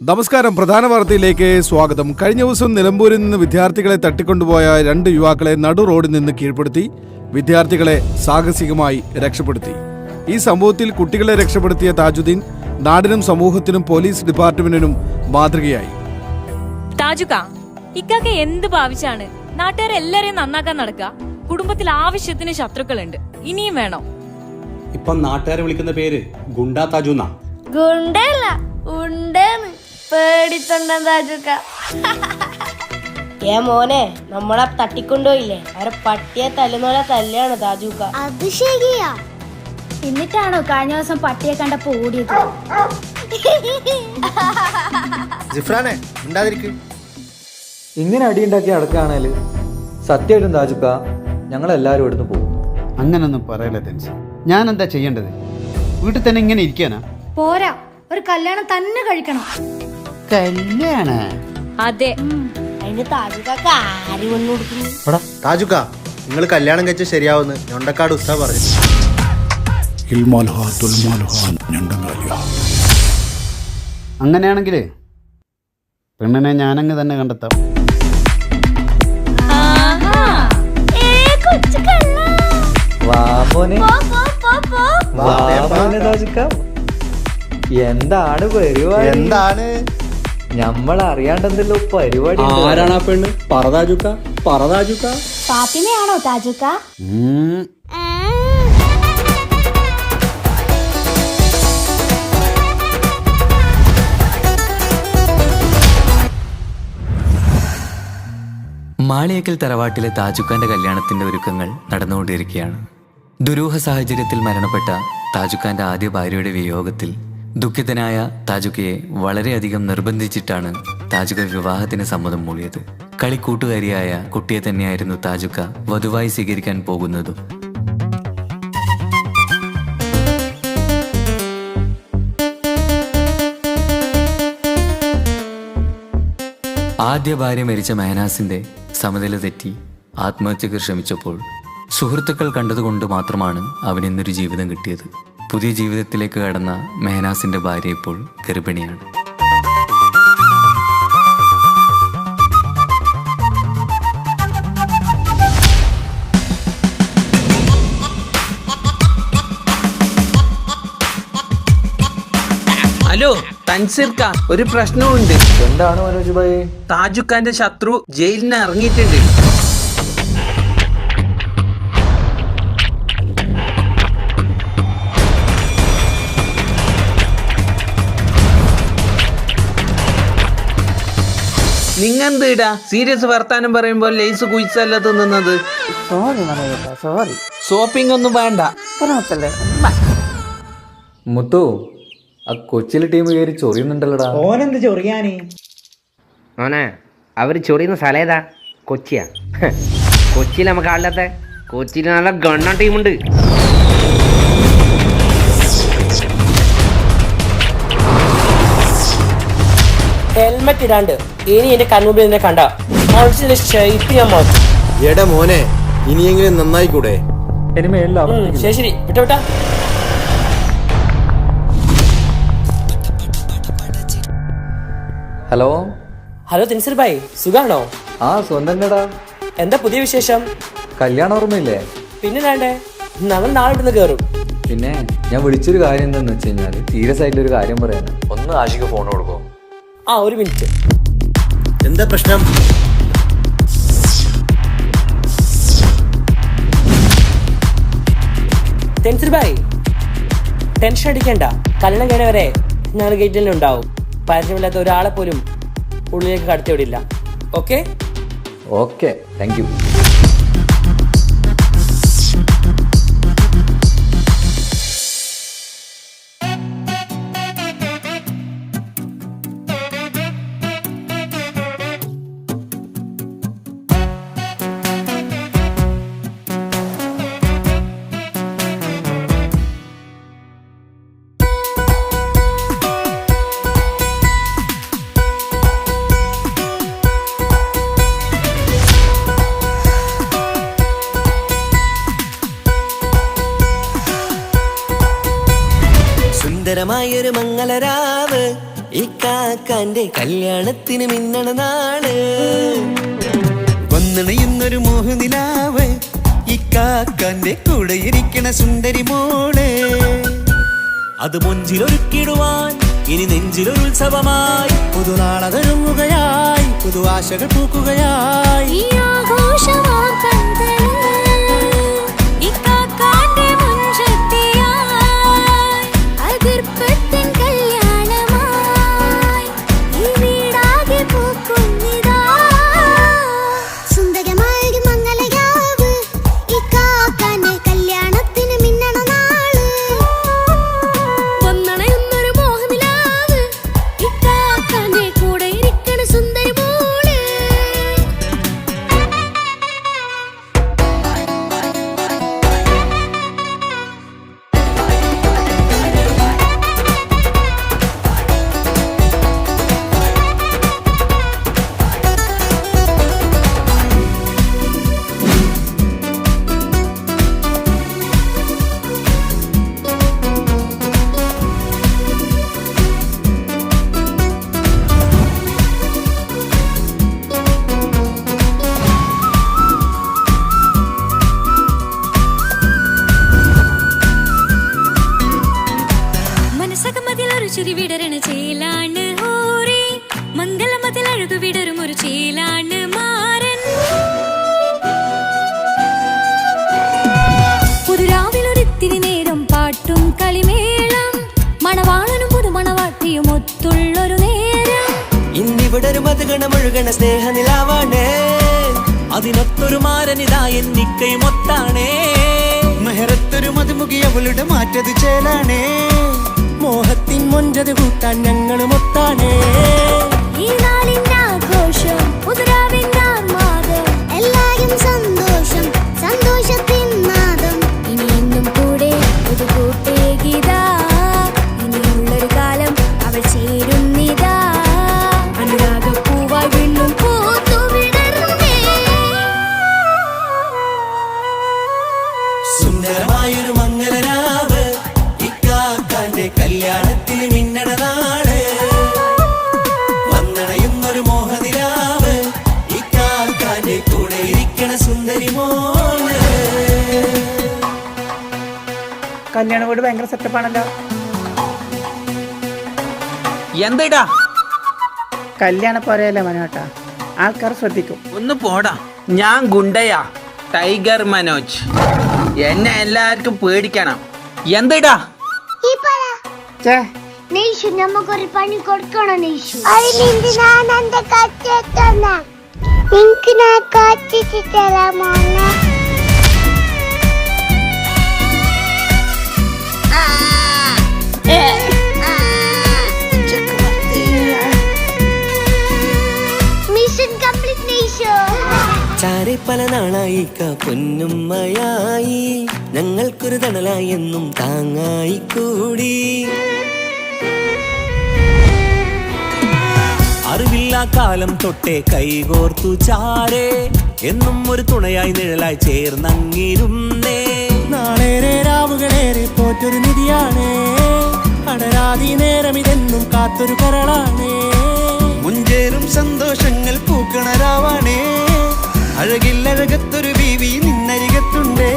നമസ്കാരം. പ്രധാന വാർത്തയിലേക്ക് സ്വാഗതം. കഴിഞ്ഞ ദിവസം നിലമ്പൂരിൽ നിന്ന് വിദ്യാർത്ഥികളെ തട്ടിക്കൊണ്ടുപോയ 2 യുവാക്കളെ നടു റോഡിൽ നിന്ന് കീഴ്പ്പെടുത്തി വിദ്യാർത്ഥികളെ സാഹസികമായി രക്ഷപ്പെടുത്തി. ഈ സംഭവത്തിൽ കുട്ടികളെ രക്ഷപ്പെടുത്തിയ താജുദ്ദീൻ നാടിനും സമൂഹത്തിനും പോലീസ് ഡിപ്പാർട്ട്മെന്റിനും മാതൃകയായി. താജുക്ക, ഇക്കാക്ക എന്ത് ഭാവിച്ചാണ് നാട്ടുകാരെല്ലാരെയും നന്നാക്കാൻ നടക്കുക? കുടുംബത്തിൽ ആവശ്യത്തിന് ശത്രുക്കളുണ്ട്, ഇനിയും വേണോ? ഇപ്പൊ നാട്ടുകാരെ വിളിക്കുന്ന പേര് ഗുണ്ടാ താജുന്ന. ഗുണ്ടല്ല, ഉണ്ടെന്ന് പേടിത്തൊണ്ട താജുക്ക. മോനെ, നമ്മളെ തട്ടിക്കൊണ്ടുപോയില്ലേ, അവരെ പട്ടിയെ തല്ലുന്നോലെ തല്ലാണ് താജുക്ക. അത് ശരിയാ. എന്നിട്ടാണോ കഴിഞ്ഞ ദിവസം പട്ടിയെ കണ്ടപ്പോ ഓടിയത്? ജിഫ്രാനെ ഉണ്ടാതിരിക്കും. ഇങ്ങനെ അടിയുണ്ടാക്കി അടക്കാണേല് സത്യമായിട്ടും താജുക്ക ഞങ്ങളെല്ലാരും ഇവിടുന്ന് പോകും. അങ്ങനൊന്നും പറയല്ലേ തെൻസ്. ഞാൻ എന്താ ചെയ്യേണ്ടത്? വീട്ടിൽ തന്നെ ഇങ്ങനെ ഇരിക്കാനാ? പോരാ, ഒരു കല്യാണം തന്നെ കഴിക്കണം. കല്യാണ? അതെ. അതിന് താജുക്കാക്ക് ആര് വന്നു കൊടുക്കുന്നു? താജുക്ക, നിങ്ങൾ കല്യാണം കഴിച്ച ശരിയാവുന്ന ഞൊണ്ടക്കാട് ഉസ്താദ് പറഞ്ഞു. അങ്ങനെയാണെങ്കിലേ പെണ്ണിനെ ഞാനങ്ങ് തന്നെ കണ്ടെത്താം. എന്താണ് പരിപാടി? എന്താണ് നമ്മൾ അറിയാണ്ടെന്തല്ലോ പരിപാടി. ആരാണ് ആ പെണ്ണ്? പറതാജുക്ക, പറതാജുക്ക. ഫാത്തിമയാണോ താജുക്ക? മാളിയേക്കൽ തറവാട്ടിലെ താജുക്കാന്റെ കല്യാണത്തിന്റെ ഒരുക്കങ്ങൾ നടന്നുകൊണ്ടിരിക്കുകയാണ്. ദുരൂഹ സാഹചര്യത്തിൽ മരണപ്പെട്ട താജുക്കാന്റെ ആദ്യ ഭാര്യയുടെ വിയോഗത്തിൽ ദുഃഖിതനായ താജുക്കയെ വളരെയധികം നിർബന്ധിച്ചിട്ടാണ് താജുക്ക വിവാഹത്തിന് സമ്മതം മൂളിയത്. കളിക്കൂട്ടുകാരിയായ കുട്ടിയെ തന്നെയായിരുന്നു താജുക്ക വധുവായി സ്വീകരിക്കാൻ പോകുന്നതും. ആദ്യ ഭാര്യ മരിച്ച മെഹനാസിന്റെ സമനില തെറ്റി ആത്മഹത്യക്ക് ശ്രമിച്ചപ്പോൾ സുഹൃത്തുക്കൾ കണ്ടതുകൊണ്ട് മാത്രമാണ് അവനിന്നൊരു ജീവിതം കിട്ടിയത്. പുതിയ ജീവിതത്തിലേക്ക് കടന്ന മെഹനാസിന്റെ ഭാര്യ ഇപ്പോൾ ഗർഭിണിയാണ്. ഹലോ തൻസീർക്ക, ഒരു പ്രശ്നമുണ്ട്. എന്താണ് മനോജ് ഭായി? താജുക്കാന്റെ ശത്രു ജയിലിൽ നിന്ന് ഇറങ്ങിയിട്ടുണ്ട്. നിങ്ങെന്തിടാ സീരിയസ് വർത്താനം പറയുമ്പോൾ ലേസ് കുയിച്ചല്ല തിന്നുന്നത്? ഷോപ്പിംഗ് ഒന്നും വേണ്ട. മുത്തു, ആ കൊച്ചിയിലെ ടീം കയറി ചൊറിയുന്നുണ്ടല്ലോടാ. ഓനെന്ത് ചൊറിയാന്? മോനെ, അവർ ചൊറിയുന്ന സ്ഥലം ഏതാ? കൊച്ചിയാ? കൊച്ചിയിൽ നമുക്ക് ആളില്ലാത്ത? കൊച്ചിയിൽ നല്ല ഗണ്ണ ടീമുണ്ട്. ഹെൽമെറ്റ് ഇടാണ്ട് ഇനി എന്റെ കൺമുമ്പിൽ എന്നെ കണ്ട ഞാൻ മാറ്റും. എടാ മോനെ, ഇനിയെങ്കിലും നന്നായിക്കൂടെ? ശരി ശരി, വിട്ടാ. ഹലോ ഹലോ തെൻസീർ ഭായ്, സുഖാണോ? ആ സ്വന്തം. എന്താ പുതിയ വിശേഷം? കല്യാണം ഓർമ്മയില്ലേ? പിന്നെ വേണ്ടേ, ഞങ്ങൾ നാളെ ഇടുന്ന് കയറും. പിന്നെ ഞാൻ വിളിച്ചൊരു കാര്യം എന്താന്ന് വെച്ച് കഴിഞ്ഞാല് സീരിയസ് ആയിട്ടൊരു കാര്യം പറയാന്. ഒന്ന് ആഷിക്ക് ഫോൺ കൊടുക്കോ? ആ, ഒരു മിനിറ്റ്. എന്താ പ്രശ്നം? തെൻസീർ ഭായ്, ടെൻഷൻ അടിക്കണ്ട. കല്യാണം കഴിഞ്ഞ വരെ ഞങ്ങൾ ഗേറ്റിൽ ഉണ്ടാവും. പരിചയമില്ലാത്ത ഒരാളെ പോലും ഉള്ളിലേക്ക് കടത്തിവിടില്ല. Okay okay, thank you. സുന്ദരമായൊരു മംഗളരാവ് ഈ ഇക്കാക്കാന്റെ കല്യാണത്തിന് മിന്നണ നാള് വന്നണയുന്നൊരു മോഹനിലാവ് ഇക്കാക്കാന്റെ കൂടെ ഇരിക്കണ സുന്ദരി മോള് അത് മൊഞ്ചിലൊരുക്കിടുവാൻ ഇനി നെഞ്ചിലൊരു ഉത്സവമായി പുതുനാളതൊരുങ്ങുകയായി പുതുവാശകൾ പൂക്കുകയായി ഈ ആഘോഷമാം കൺകളിൽ ഇക്കാക്കാന്റെ മുൻചെത്തിയായി അതിർപ്പത്തിൻ കല്യാണമായി ഈ വീടാകെ പൂക്കുന്നിതാ സുന്ദരമായൊരു മംഗളയാവ് ഇക്കാക്കാന്റെ കല്യാണത്തിന് മിന്നണ നാള് വന്നണയുന്നൊരു മോഹനിലാവ് ഇക്കാക്കാന്റെ കൂടെ ഇരിക്കണ സുന്ദരി മോള് മനസ്സകമതിലൊരു ചിരി വിടരണ ചേലാണ് ഹോറി മംഗളമതിൽ അഴകു വിടരും ഒരു ചേലാണ് മാരൻ പുതുരാവിലൊരിത്തിരി നേരം പാട്ടും കളിമേളം മണവാളനും പുതുമണവാട്ടിയും ഒത്തുള്ളൊരു നേരം ഇന്നിവിടെ ഒരു മതഗണമൊഴുകണ സ്നേഹനിലാവാണേ അതിനൊത്തൊരു മാരനിതാ എന്നിക്കയും ഒത്താണേ മെഹറത്തൊരു മധുമുഖി അവളുടെ മാറ്റത് ചേലാണേ മോഹത്തിൻ മൊഞ്ചത് കൂട്ടാൻ ഞങ്ങളും ഒത്താണേ ഈ നാളിന്റെ ആഘോഷം പുതുരാവിന്റെ ആർമാദം എല്ലാരും സന്തോഷം സന്തോഷത്തിൻ നാദം ഇനി എന്നും കൂടെ പുതുകൂട്ടേകിതാ ഇനിയുള്ളൊരു കാലം അവൾ ചേരുന്നിതാ അനുരാഗപ്പൂവായി വീണ്ടും പൂത്തു വിടർന്നേ സുന്ദരമായൊരു മംഗളരാവ് ഇക്കാക്കാന്റെ കല്യാണത്തിൽ മിന്നണ നാള് വന്നണയുന്നൊരു മോഹനിലാവ് ഇക്കാക്കാന്റെ കൂടെ ഇരിക്കണ സുന്ദരി മോള് കല്യാണ വീട് ഭയങ്കര സെറ്റപ്പാണല്ലോ. എന്താ കല്യാണ പോരയല്ലേ മനോട്ടാ, ആൾക്കാർ ശ്രദ്ധിക്കും. ഒന്ന് പോടാ. ഞാൻ ഗുണ്ടയാ, ടൈഗർ മനോജ്. എന്നെ എല്ലാവർക്കും പേടിക്കണം. എന്താ നെയ്ഷു നമുക്കൊരു പണി കൊടുക്കണം നെയ്ഷു ഞാൻ എന്റെ കച്ചെത്തന്ന നിനക്ക് ഞാൻ കച്ചിട്ട് തരാമോന്നെ മിഷൻ കംപ്ലീറ്റ് നെയ്ഷു ചാരെ പല നാളായി പൊന്നുമ്മയായി ഞങ്ങൾക്കൊരു തണലായി എന്നും താങ്ങായി കൂടി അറിവില്ലാ കാലം തൊട്ടേ കൈകോർത്തു ചാരേ എന്നും ഒരു തുണയായി നിഴലായി ചേർന്നങ്ങിരുന്നേ നാളേറെ രാവുകളേറെ പോറ്റൊരു നിധിയാണേ അടരാതി നേരം ഇതെന്നും കാത്തൊരു കരളാണേ മുഞ്ചേറും സന്തോഷങ്ങൾ പൂക്കണരാവാണേ അഴകില്ലഴകത്തൊരു ബീവി നിന്നരികത്തുണ്ടേ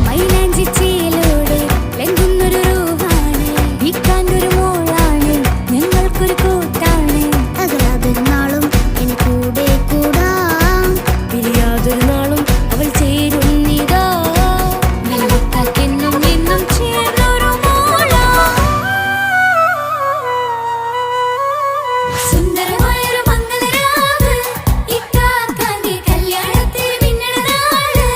മൈലാഞ്ചി ചേലോടെ ലംഘുന്നൊരു രൂപാണ് ഇക്കാണ്ടൊരു മോളാണ് ഞങ്ങൾക്കൊരു കൂട്ടാണ് അകലാതൊരു നാളും ഇനി കൂടെ കൂടാം പിരിയാതൊരു നാളും അവൾ ചേരുന്നിതാ നെല്ലിക്കാക്കെന്നും എന്നും ചേർന്നൊരു മോളാ സുന്ദരമായൊരു മംഗളരാവ് ഇക്കാക്കാന്റെ കല്യാണത്തിന് മിന്നണ നാള്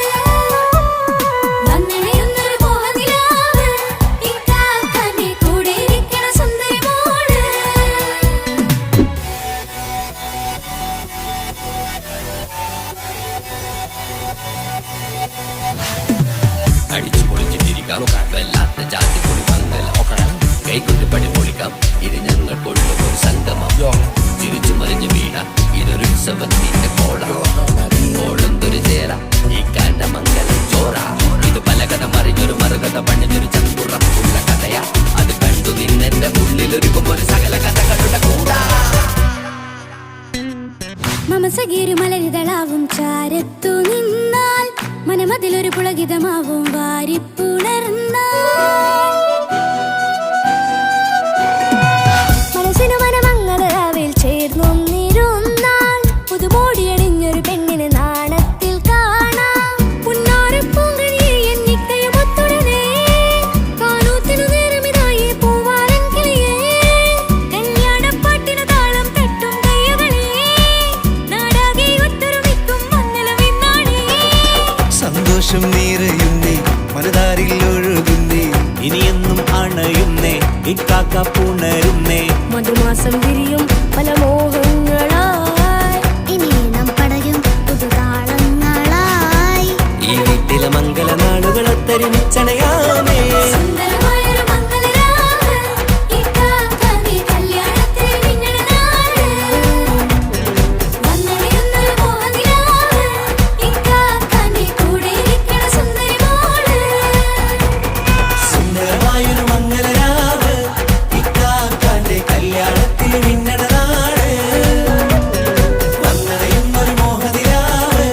സമസഗീരു മലരിതളാവും ചാരത്തു നിന്നാൽ മനമതിലൊരു പുളകിതമാവും വാരിപ്പുണർന്നാൽ മനസ്സിനു മനമംഗളരാവിൽ ചേർന്നൊന്നിരുന്നാൽ പുതുമോടിയണിഞ്ഞൊരു പെണ്ണിന് നാണത്തിൽ കാണാം പുന്നാരപ്പൂങ്കണിയെ എന്നിക്കയും ഒത്തുടനെ കാനൂത്തിനു നേരമിതായി പൂവാലൻ കിളിയേ കല്യാണപ്പാട്ടിനു താളം തട്ടും കയ്യുകളെ നാടാകെ ഒത്തൊരുമിക്കും മംഗളവിന്നാണേ സന്തോഷം നിറയുന്നേ മനതാരിൽ ഒഴുകുന്നേ ഇനിയെന്നും അണയുന്നേ ഇക്കാക്ക പുണരുന്നേ മധുമാസം വിരിയും പല മോഹങ്ങളായി ഇനി നാം പടരും പുതുതാളങ്ങളായി ഈ വീട്ടിലെ മംഗള നാളുകളെ തരിച്ചണയാമേ സുന്ദരമായൊരു മംഗളരാവ് ഇക്കാക്ക നീ കല്യാണത്തിൽ മിന്നണനാള് വന്നണിയുന്നൊരു മോഹനിലാവ് ഇക്കാക്ക നീ കൂടെ ഇരിക്കണ സുന്ദരി മോള് സുന്ദരമായൊരു മംഗളരാവ് ഇക്കാക്കാന്റെ കല്യാണത്തിൽ മിന്നണനാള് വന്നറിയുന്നൊരു മോഹനിലാവ്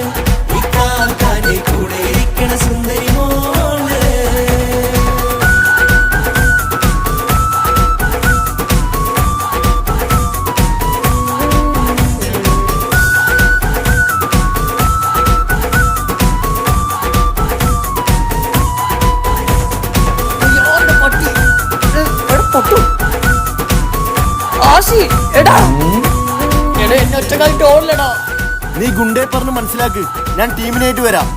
ഇക്കാക്കാന്റെ കൂടെ ഇരിക്കണ സുന്ദരി മോള് നീ ഗുണ്ടേ പറഞ്ഞ് മനസ്സിലാക്ക് ഞാൻ ടീമിനായിട്ട് വരാം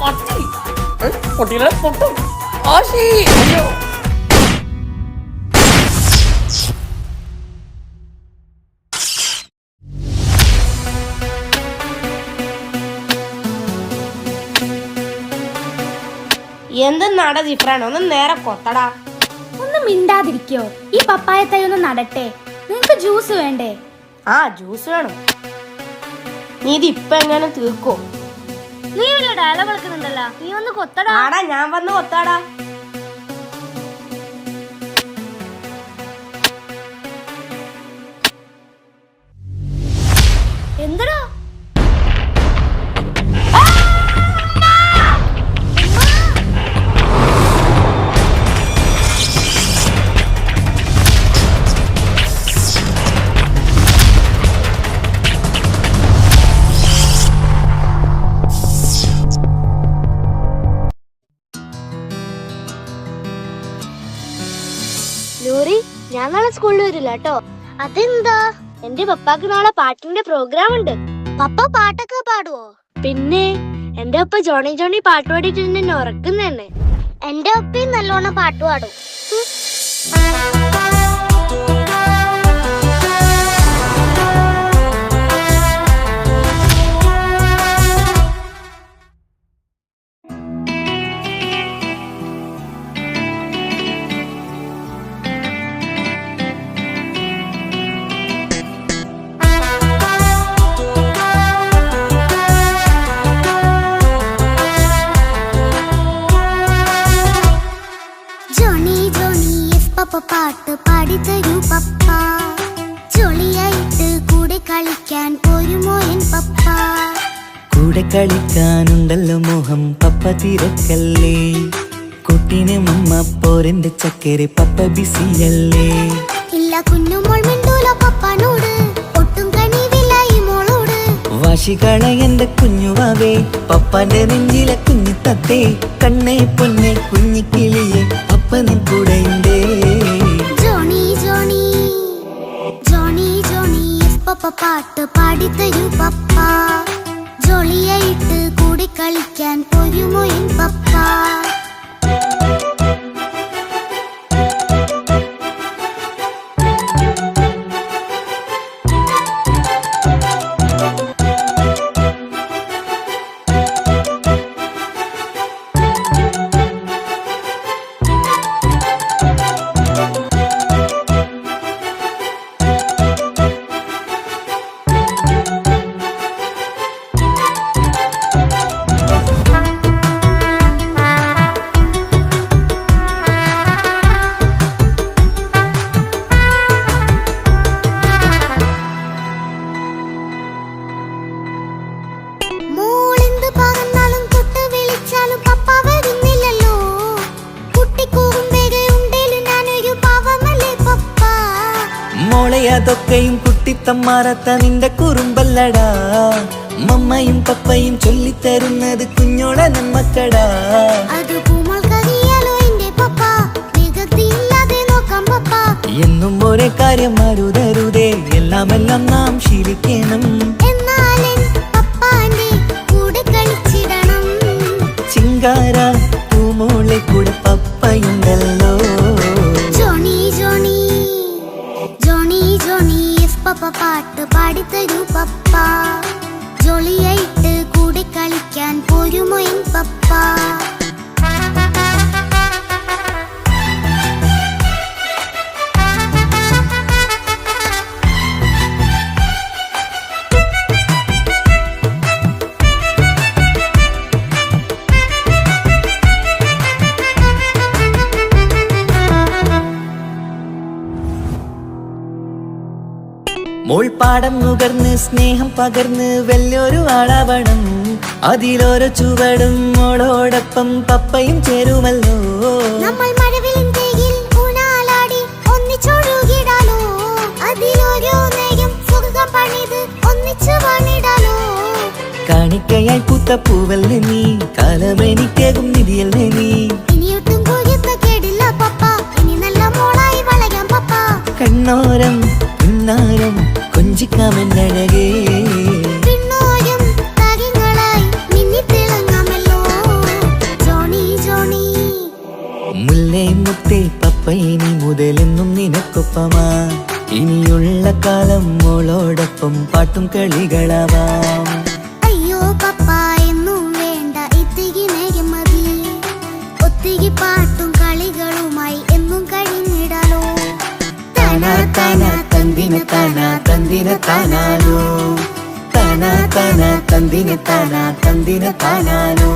എന്തെന്നാടാ ജിഫ്രാൻ ഒന്ന് നേരെ കൊത്തടാ. ഒന്ന് മിണ്ടാതിരിക്കോ? ഈ പപ്പായ തൈ ഒന്ന് നടട്ടെ. നിങ്ങക്ക് ജ്യൂസ് വേണ്ടേ? ആ ജ്യൂസ് വേണം. നീ ഇത് ഇപ്പൊ എങ്ങനെ തീർക്കോ? നീ വലിയ ഡയലോഗ് കളിക്കുന്നുണ്ടല്ലോ, നീ ഒന്ന് കൊത്തടാ. ആടാ ഞാൻ വന്ന് കൊത്താടാ. എന്തടാ നൂറി, ഞാൻ നാളെ സ്കൂളിൽ വരില്ല കേട്ടോ. അതെന്താ? എന്റെ പപ്പാക്ക് നാളെ പാട്ടിന്റെ പ്രോഗ്രാം ഉണ്ട്. പപ്പ പാട്ടൊക്കെ പാടുവോ? പിന്നെ എന്റെ അപ്പ ജോണി ജോണി പാട്ട് പാടിയിട്ട് എന്നെ ഉറക്കുന്നതന്നെ. എന്റെ ഒപ്പയും നല്ലോണം പാട്ട് പാടും. ജോണി ജോണി എസ് പപ്പ പാട്ട് പാടി തരൂ പപ്പ. ജോളിയായിട്ട് കൂടെ കളിക്കാൻ ഒരു മോയൻ പപ്പ. കൂടെ കളിക്കാനുണ്ടല്ലോ മോഹം പപ്പ തിരക്കല്ലേ. കുട്ടീനെ മമ്മ പോരെന്റെ ചക്കരെ പപ്പ ബിസിയല്ലേ. ഇല്ല കുഞ്ഞുമോൾ മിണ്ടൂല പപ്പാനോട്, ഒട്ടും കണിവില്ല ഈ മോളോട്. വാശികള എന്റെ കുഞ്ഞുവാവേ, പപ്പാന്റെ നെഞ്ചിലെ കുഞ്ഞു തത്തേ. കണ്ണേ പൊന്നെ കുഞ്ഞിക്കിളിയെ അപ്പനും കൂടെയുണ്ടേ. Johnny Johnny Johnny Johnny yes papa പാട്ട് പാടി തരൂ പപ്പ. ജോളിയായിട്ട് കൂടെ കളിക്കാൻ ഒരു മോയൻ പപ്പ. അതൊക്കെയും കുട്ടിത്തമ്മാറത്ത നിന്റെ കുറുമ്പല്ലടാ. മമ്മയും പപ്പയും ചൊല്ലിത്തരുന്നത് കുഞ്ഞോളെ നന്മക്കടാ. അത് പൂമോൾ കവിയാലോ എന്റെ പപ്പ, വികൃതിയില്ലാതെ നോക്കാം പപ്പ. എന്നും ഒരേ കാര്യം അരുതരുതേ, എല്ലാം നാം ശീലിക്കണം. എന്നാലും പപ്പാന്റെ കൂടെ കളിച്ചിടണം. ചിങ്കാര പൂമോളെ കൂടെ പപ്പയുണ്ടല്ലോ. Johnny Johnny Johnny Johnny yes papa പാട്ട് പാടിത്തരൂ പപ്പ. ജോളിയായിട്ട് കൂടെ കളിക്കാൻ പോരുമോ എൻ പപ്പ. മോൾ പാടം നുകർന്ന് സ്നേഹം പകർന്ന് വലിയൊരു ആളാവണം. അതിലോരോ ചുവടും മോളോടൊപ്പം പപ്പയും ചേരുമല്ലോ. നമ്മൾ മഴവിലിൻ തേയിൽ ഊനാലാടി ഒന്നിച്ചൊഴുകിടാലോ. അതിലോരോ നേരം സുഖം പണിത് ഒന്നിച്ചു പണിടാലോ. കാണിക്കയായി പൂത്ത പൂവല്ലേ നീ, കാലമെനിക്കേകും നിധിയല്ലേ നീ. ഇനിയൊട്ടും കുരുത്ത കേടില്ല പപ്പ, ഇനി നല്ല മോളായി വളയാം പപ്പ. കണ്ണോരം പിന്നാരം കൊഞ്ചിക്കാമെന്നഴകേ. പിന്നോരും താരങ്ങളായി മിന്നിത്തിളങ്ങാമല്ലോ. ജോണി ജോണി മുല്ലേ മുത്തേ പപ്പ ഇനി മുതലെന്നും നിനക്കൊപ്പമാ. ഇനിയുള്ള കാലം മോളോടൊപ്പം പാട്ടും കളികളാവാം. അയ്യോ പപ്പ എന്നും വേണ്ട ഇത്തിരി നേരം മതി. ഒത്തിരി പാട്ടും കളികളുമായി എന്നും കഴിഞ്ഞിടാലോ. താനാ താനാ തന്തിന താനാ തന്തിന താനാലോ. താനാ താനാ തന്തിന താനാ തന്തിന താനാലോ.